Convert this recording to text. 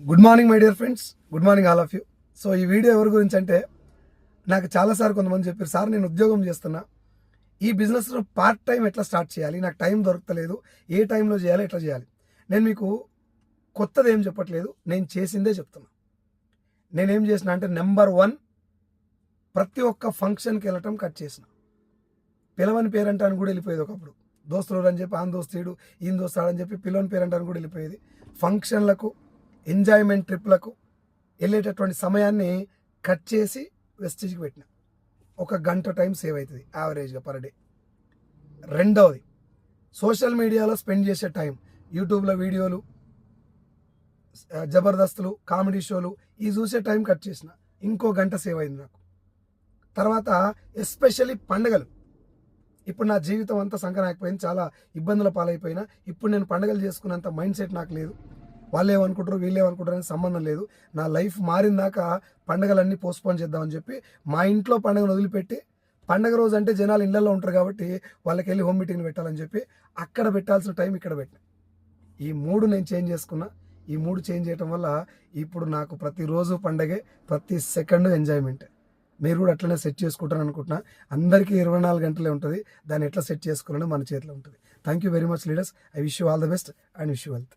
Good morning my dear friends, good morning all of you. So ఈ video ఎవరి గురించి అంటే, నాకు చాలాసార్లు కొంతమంది చెప్పారు, సార్ నేను ఉద్యోగం చేస్తున్నా, ఈ బిజినెస్లో పార్ట్ టైం ఎట్లా స్టార్ట్ చేయాలి, నాకు టైం దొరకలేదు, ఏ టైంలో చేయాలి, ఎట్లా చేయాలి. నేను మీకు కొత్తది ఏం చెప్పట్లేదు, నేను చేసిందే చెప్తున్నా. నేనేం చేసిన అంటే, నెంబర్ 1 ప్రతి ఒక్క ఫంక్షన్కి వెళ్ళటం కట్ చేసిన. పిలవని పేరంటాను కూడా వెళ్ళిపోయేది ఒకప్పుడు. దోస్తులు అని చెప్పి ఆన్ దోస్తీడు ఈయన దోస్తాడని చెప్పి పిలవని పేరంటాను కూడా వెళ్ళిపోయేది. ఫంక్షన్లకు, ఎంజాయ్మెంట్ ట్రిప్లకు వెళ్ళేటటువంటి సమయాన్ని కట్ చేసి వెస్టేజ్కి పెట్టిన. 1 గంట టైం సేవ్ అవుతుంది యావరేజ్గా పర్ డే. రెండవది, సోషల్ మీడియాలో స్పెండ్ చేసే టైం, యూట్యూబ్లో వీడియోలు, జబర్దస్తులు, కామెడీ షోలు, ఈ చూసే టైం కట్ చేసిన. ఇంకో గంట సేవ్ అయింది నాకు. తర్వాత ఎస్పెషల్లీ పండుగలు. ఇప్పుడు నా జీవితం అంతా సంకనాకపోయింది, చాలా ఇబ్బందుల పాలైపోయినా. ఇప్పుడు నేను పండుగలు చేసుకున్నంత మైండ్ సెట్ నాకు లేదు. వాళ్ళు ఏమనుకుంటారు, వీళ్ళు ఏమనుకుంటారు అనే సంబంధం లేదు. నా లైఫ్ మారిందాక పండుగలన్నీ పోస్ట్పోన్ చేద్దామని చెప్పి మా ఇంట్లో పండుగను వదిలిపెట్టి, పండుగ రోజు అంటే జనాలు ఇళ్లలో ఉంటారు కాబట్టి వాళ్ళకి వెళ్ళి హోమ్ మీటింగ్ పెట్టాలని చెప్పి అక్కడ పెట్టాల్సిన టైం ఇక్కడ పెట్టిన. ఈ 3 నేను చేంజ్ చేసుకున్నా. ఈ 3 చేంజ్ చేయడం వల్ల ఇప్పుడు నాకు ప్రతిరోజు పండగే, ప్రతి సెకండ్ ఎంజాయ్మెంట్. మీరు కూడా అట్లనే సెట్ చేసుకుంటారని అనుకుంటున్నా. అందరికీ 24 గంటలే ఉంటుంది, దాన్ని ఎట్లా సెట్ చేసుకోవాలని మన చేతిలో ఉంటుంది. Thank you very much leaders. I wish you all the best and wish you wealth.